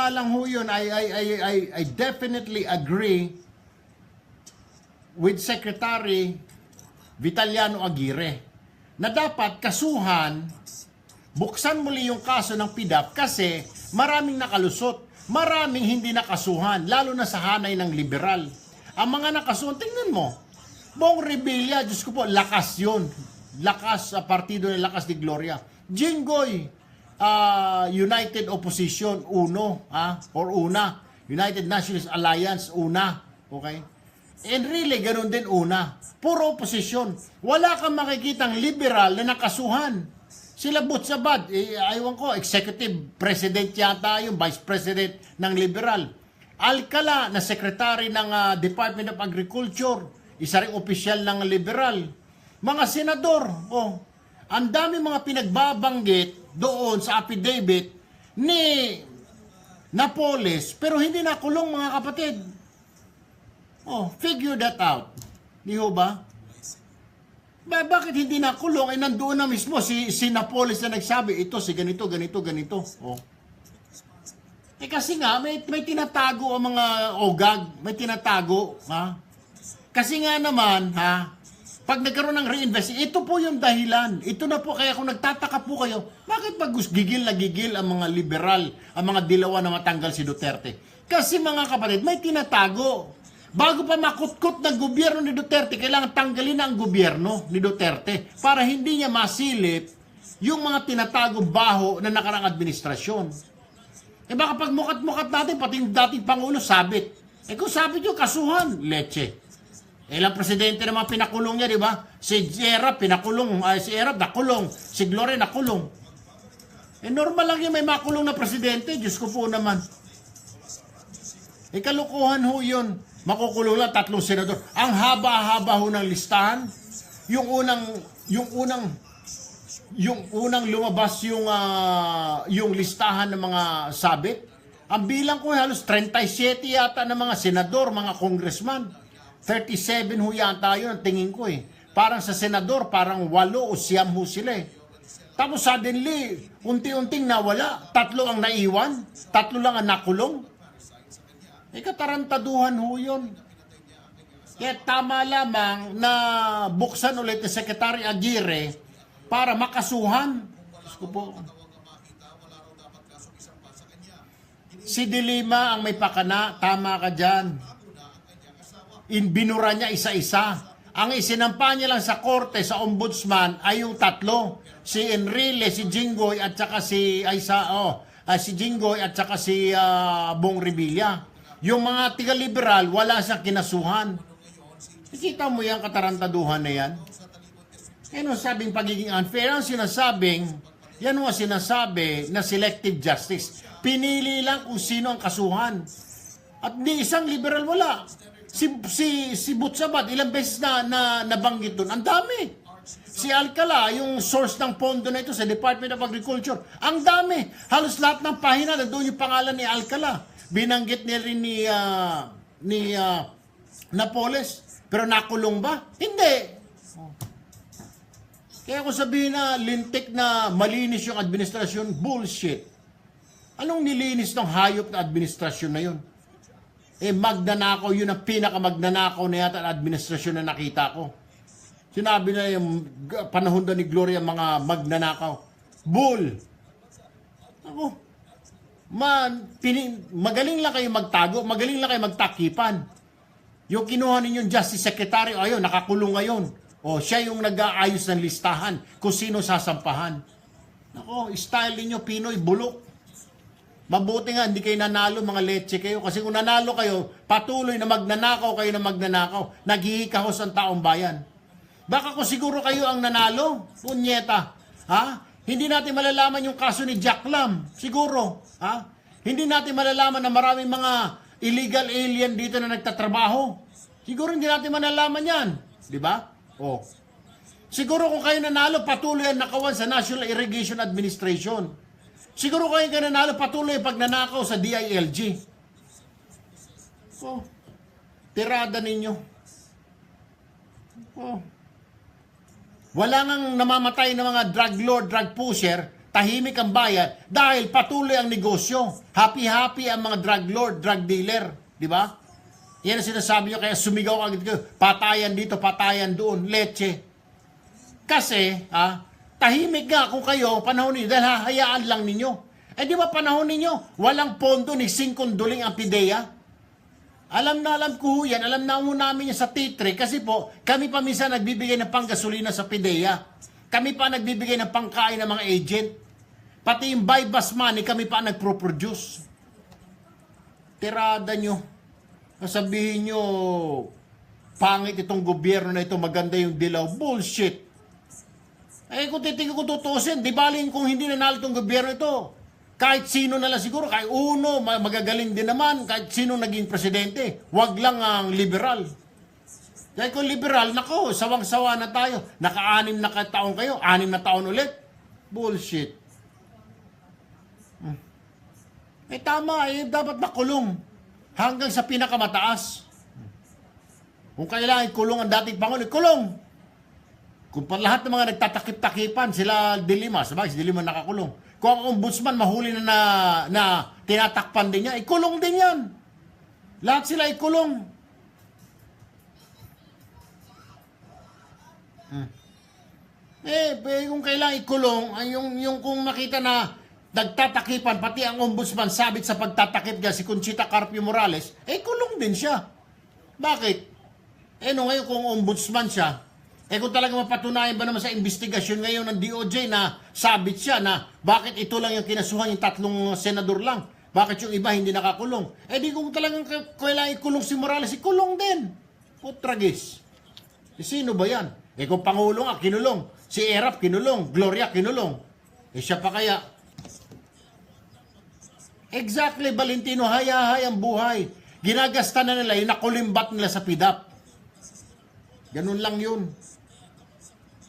lang ho yun, I definitely agree with Secretary Vitaliano Aguirre na dapat kasuhan, buksan muli yung kaso ng PDAP kasi maraming nakalusot, maraming hindi nakasuhan, lalo na sa hanay ng liberal. Ang mga nakasuhan, tingnan mo, Bong Revilla, Diyos ko po, lakas yun. Lakas sa partido ng Lakas de Gloria. Jinggoy, United Opposition, una. United Nationalist Alliance, una. Okay? And really, ganun din una. Puro opposition. Wala kang makikitang liberal na nakasuhan. Sila Butsabad, aywan ko, executive president yata yung vice president ng liberal. Alcala, na secretary ng Department of Agriculture, isa ring opisyal ng liberal. Mga senador, ang dami mga pinagbabanggit doon sa affidavit ni Napoles, pero hindi nakulong mga kapatid. Figure that out. Di ho ba? Bakit hindi nakulong? Nandoon na mismo si Napoles na nagsabi, ito si ganito. Kasi nga, may tinatago ang mga ogag. May tinatago. Kasi nga naman, pag nagkaroon ng reinvesting, ito po yung dahilan. Ito na po, kaya kung nagtataka po kayo, bakit gigil na gigil ang mga liberal, ang mga dilawan na matanggal si Duterte? Kasi mga kapatid, may tinatago. Bago pa makutkot ng gobyerno ni Duterte, kailangan tanggalin na ang gobyerno ni Duterte para hindi niya masilip yung mga tinatagong baho na nakarang administrasyon. Baka pag mukat-mukat natin, pati yung dating Pangulo sabit. Kung sabit yung kasuhan, leche. Ilang presidente naman pinakulong niya, di ba? Si Erap pinakulong, si Erap nakulong, si Gloria nakulong. Normal lang yung may makulong na presidente, Diyos ko po naman. Kalukuhan ho yun. Makukulong lang 3 senador. Ang haba-haba ho ng listahan. Yung unang lumabas yung listahan ng mga sabit. Ang bilang ko halos 37 yata ng mga senador, mga congressman. 37 ho yata yun ang tingin ko Parang sa senador, parang 8 o 9 ho sila Tapos suddenly, unti-unting nawala. 3 ang naiwan, 3 lang ang nakulong. Katarantaduhan ho yun. Kaya tama lamang na buksan ulit ni Secretary Aguirre para makasuhan. Si De Lima ang may pakana, tama ka dyan. Binura niya isa-isa. Ang isinampa niya lang sa korte, sa ombudsman, ay yung 3. Si Enrile, si Jinggoy, at saka si Jinggoy, at saka si Bong Revilla. Yung mga tiga-liberal, wala siyang kinasuhan. Nakita mo yung katarantaduhan na yan? Yan ang sabing pagiging unfair. Ang sinasabing, yan ang sinasabi na selective justice. Pinili lang kung sino ang kasuhan. At di isang liberal wala. Si Butsabad, ilang beses na nabanggit doon. Ang dami. Si Alcala, yung source ng pondo na ito sa Department of Agriculture, ang dami. Halos lahat ng pahina, doon yung pangalan ni Alcala. Binanggit niya rin ni Napoles. Pero nakulong ba? Hindi. Kaya kung sabihin na lintik na malinis yung administrasyon, bullshit. Anong nilinis ng hayop na administrasyon na yun? Magnanakaw, yun ang pinakamagnanakaw na yata ang administrasyon na nakita ko. Sinabi na yung panahon doon ni Gloria mga magnanakaw. Bull! Magaling lang kayo magtago, magaling lang kayo magtakipan. Yung kinuha ninyong Justice Secretary, ayun, nakakulong ngayon. Siya yung nag-aayos ng listahan kung sino sasampahan. Style ninyo, Pinoy, bulok. Mabuti nga, hindi kayo nanalo, mga leche kayo. Kasi kung nanalo kayo, patuloy na magnanakaw kayo na magnanakaw. Naghihikahos ang taong bayan. Baka kung siguro kayo ang nanalo, punyeta. Hindi natin malalaman yung kaso ni Jack Lam. Siguro. Hindi natin malalaman na maraming mga illegal alien dito na nagtatrabaho. Siguro hindi natin malalaman yan. Di ba? Siguro kung kayo nanalo, patuloy ang nakawan sa National Irrigation Administration. Siguro kayo nanalo, patuloy pagnanakaw sa DILG. Tirada ninyo. Wala ngang namamatay na mga drug lord, drug pusher tahimik ang bayan dahil patuloy ang negosyo. Happy-happy ang mga drug lord, drug dealer. Di ba? Yan ang sinasabi nyo, kaya sumigaw agad kayo, patayan dito, patayan doon, leche. Kasi, tahimik nga kung kayo, panahon ninyo, dahil hahayaan lang ninyo. Eh di ba panahon ninyo, walang pondo ni Singkong Duling ang PIDEA? Alam ko yan, alam na mo namin yan sa T3, kasi po, kami pa minsan nagbibigay ng panggasolina sa PIDEA. Kami pa nagbibigay ng pangkain ng mga agent. Pati yung buy bus money, kami pa nagpro-produce. Tirada nyo. Sabihin nyo, pangit itong gobyerno na ito, maganda yung dilaw. Bullshit. Eh kung titigil ko tutusin, di baling kung hindi nanalo itong gobyerno ito. Kahit sino na lang siguro, kahit uno, magagaling din naman, kahit sino naging presidente. Wag lang ang liberal. Kaya kung liberal, nako, sawang-sawa na tayo. Naka-6 na taon kayo, 6 na taon ulit. Bullshit. Eh tama, dapat makulong. Hanggang sa pinakamataas. Kung kailangan kulong ang dating Pangulo, kulong. Kung pa lahat ng mga nagtatakip-takipan, sila Dilima, sabagay, si Dilima nakakulong. Kung ang ombudsman mahuli na tinatakpan din niya, ikulong din yan. Lahat sila ikulong. Kung kailangan ikulong, yung kung makita na nagtatakipan, pati ang ombudsman sabit sa pagtatakip niya, si Conchita Carpio Morales, kulong din siya. Bakit? Ngayon kung ombudsman siya, kung talaga mapatunayan ba naman sa investigasyon ngayon ng DOJ na sabit siya na bakit ito lang yung kinasuhan yung 3 senador lang, bakit yung iba hindi nakakulong? Di kung talagang kailangan ikulong si Morales, ikulong din. Putragis. Sino ba yan? Kung Pangulo nga, kinulong. Si Erap, kinulong. Gloria, kinulong. Siya pa kaya? Exactly, Valentino, hayahay ang buhay. Ginagasta na nila yung nakulimbat nila sa PIDAP. Ganun lang yun.